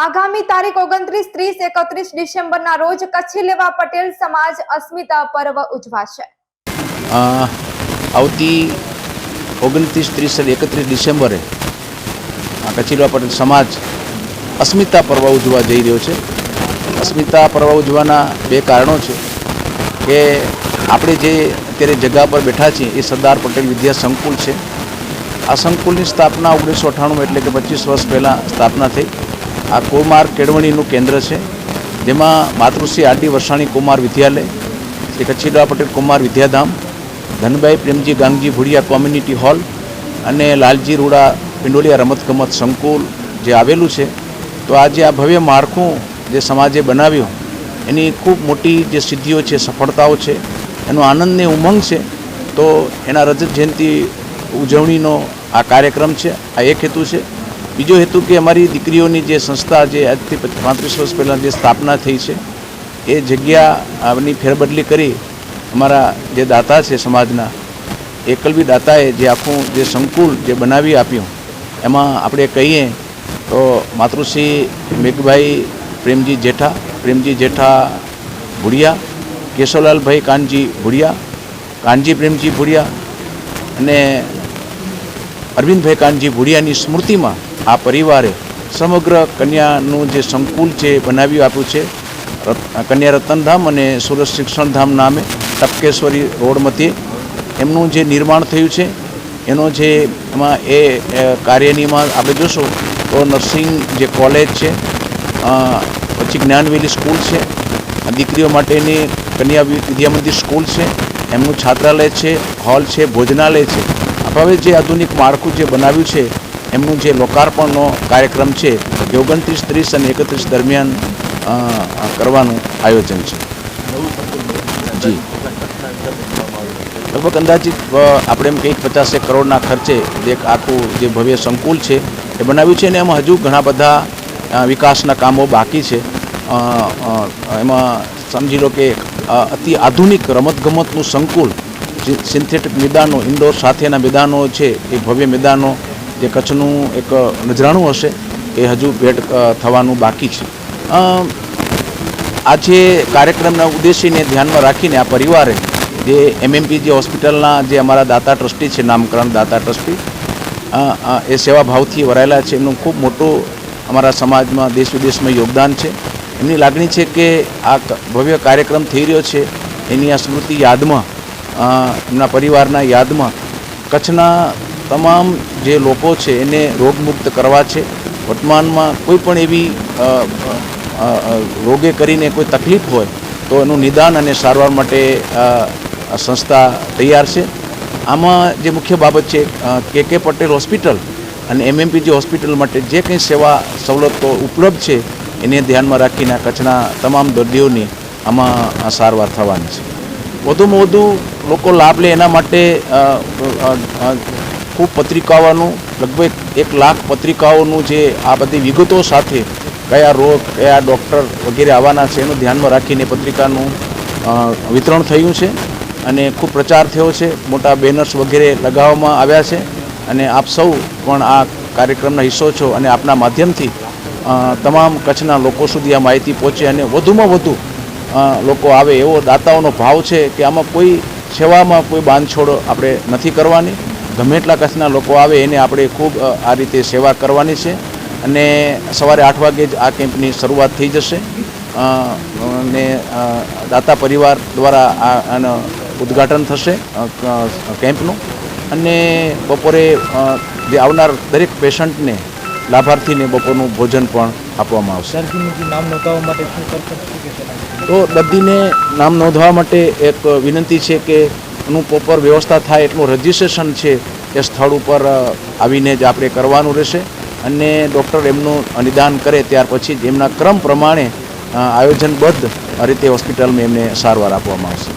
આગામી તારીખ 29, 30, 31 ડિસેમ્બરના રોજ કચ્છી લેવા પટેલ સમાજ અસ્મિતા પર્વ ઉજવાશે। આવતી 29, 30 અને 31 ડિસેમ્બરે કચ્છી લેવા પટેલ સમાજ અસ્મિતા પર્વ ઉજવા જઈ રહ્યો છે। અસ્મિતા પર્વ ઉજવાના બે કારણો છે કે આપણે જે અત્યારે જગ્યા પર બેઠા છીએ એ સરદાર પટેલ વિદ્યા સંકુલ છે। આ સંકુલની સ્થાપના 1998 એટલે કે 25 વર્ષ પહેલાં સ્થાપના થઈ। આ કુમાર કેળવણીનું કેન્દ્ર છે, જેમાં માતૃશ્રી આર ડી વરસાણી કુમાર વિદ્યાલય, શ્રી કચ્છી લેવા પટેલ કુમાર વિદ્યાધામ, ધનભાઈ પ્રેમજી ગાંગજી ભુડિયા કોમ્યુનિટી હોલ અને લાલજી રૂડા પિંડોલિયા રમતગમત સંકુલ જે આવેલું છે। તો આજે આ ભવ્ય માળખું જે સમાજે બનાવ્યું એની ખૂબ મોટી જે સિદ્ધિઓ છે, સફળતાઓ છે, એનો આનંદને ઉમંગ છે। તો એના રજત જયંતિ ઉજવણીનો આ કાર્યક્રમ છે। આ એક હેતુ છે। બીજો હેતુ કે અમારી દીકરીઓની જે સંસ્થા જે આજથી 35 વર્ષ પહેલાં જે સ્થાપના થઈ છે એ જગ્યાની ફેરબદલી કરી અમારા જે દાતા છે સમાજના એકલવી દાતાએ જે આખું જે સંકુલ જે બનાવી આપ્યું એમાં આપણે કહીએ તો માતૃશ્રી મેઘભાઈ પ્રેમજી જેઠા ભુડિયા, કેશવલાલભાઈ કાનજી ભુડિયા, કાનજી પ્રેમજી ભુડિયા અને અરવિંદભાઈ કાનજી ભુડિયાની સ્મૃતિમાં આ પરિવારે સમગ્ર કન્યાનું જે સંકુલ છે બનાવી આપ્યું છે। કન્યા રતનધામ અને સુરત શિક્ષણધામ નામે ટપકેશ્વરી રોડ મધ્યે એમનું જે નિર્માણ થયું છે એનો જે એમાં એ કાર્યનીમાં આપણે જોશું તો નર્સિંગ જે કોલેજ છે, પછી જ્ઞાનવેલી સ્કૂલ છે, દીકરીઓ માટેની કન્યા વિદ્યામંદિર સ્કૂલ છે, એમનું છાત્રાલય છે, હોલ છે, ભોજનાલય છે। હવે જે આધુનિક માળખું જે બનાવ્યું છે એમનું જે લોકાર્પણનો કાર્યક્રમ છે એ 29, 30 અને 31 દરમિયાન કરવાનું આયોજન છે। જી લગભગ અંદાજિત આપણે એમ કંઈક 50 કરોડના ખર્ચે એક આખું જે ભવ્ય સંકુલ છે એ બનાવ્યું છે અને એમાં હજુ ઘણા બધા વિકાસના કામો બાકી છે। એમાં સમજી લો કે અતિ આધુનિક રમતગમતનું સંકુલ, સિન્થેટિક મેદાનો, ઇન્ડોર સાથેના મેદાનો છે, એ ભવ્ય મેદાનો જે કચ્છનું એક નજરાણું હશે એ હજુ ભેટ થવાનું બાકી છે। આ જે કાર્યક્રમના ઉદ્દેશ્યને ધ્યાનમાં રાખીને આ પરિવારે જે MMP જે હોસ્પિટલના જે અમારા દાતા ટ્રસ્ટી છે, નામકરણ દાતા ટ્રસ્ટી, એ સેવાભાવથી વરાયેલા છે, એમનું ખૂબ મોટું અમારા સમાજમાં દેશ વિદેશમાં યોગદાન છે। એમની લાગણી છે કે આ ભવ્ય કાર્યક્રમ થઈ રહ્યો છે એની આ સ્મૃતિ યાદમાં, એમના પરિવારના યાદમાં કચ્છના તમામ જે લોકો છે એને રોગમુક્ત કરવા છે। વર્તમાનમાં કોઈ પણ એવી રોગે કરીને કોઈ તકલીફ હોય તો એનું નિદાન અને સારવાર માટે સંસ્થા તૈયાર છે। આમાં જે મુખ્ય બાબત છે કે પટેલ હોસ્પિટલ અને MMP જે હોસ્પિટલ માટે જે કંઈ સેવા સવલતો ઉપલબ્ધ છે એને ધ્યાનમાં રાખીને કચ્છના તમામ દર્દીઓની આમાં સારવાર થવાની છે। વધુમાં વધુ લોકો લાભ લે એના માટે ખૂબ પત્રિકાઓનું લગભગ 1 લાખ પત્રિકાઓનું જે આ બધી વિગતો સાથે કયા રોગ, કયા ડૉક્ટર વગેરે આવવાના છે એનું ધ્યાનમાં રાખીને પત્રિકાનું વિતરણ થયું છે અને ખૂબ પ્રચાર થયો છે। મોટા બેનર્સ વગેરે લગાવવામાં આવ્યા છે અને આપ સૌ પણ આ કાર્યક્રમના હિસ્સો છો અને આપના માધ્યમથી તમામ કચ્છના લોકો સુધી આ માહિતી પહોંચે અને વધુમાં વધુ લોકો આવે એવો દાતાઓનો ભાવ છે કે આમાં કોઈ સેવામાં કોઈ બાંધછોડ આપણે નથી કરવાની। ગમે એટલા કચ્છના લોકો આવે એને આપણે ખૂબ આ રીતે સેવા કરવાની છે અને સવારે 8 વાગે જ આ કેમ્પની શરૂઆત થઈ જશે અને દાતા પરિવાર દ્વારા આનું ઉદ્ઘાટન થશે કેમ્પનું અને બપોરે જે આવનાર દરેક પેશન્ટને, લાભાર્થીને બપોરનું ભોજન પણ આપવામાં આવશે। તો દર્દીને નામ નોંધવા માટે એક વિનંતી છે કે એનું પ્રોપર વ્યવસ્થા થાય એટલું રજિસ્ટ્રેશન છે એ સ્થળ ઉપર આવીને જ આપણે કરવાનું રહેશે અને ડૉક્ટર એમનું નિદાન કરે ત્યાર પછી જ એમના ક્રમ પ્રમાણે આયોજનબદ્ધ રીતે હોસ્પિટલમાં એમને સારવાર આપવામાં આવશે।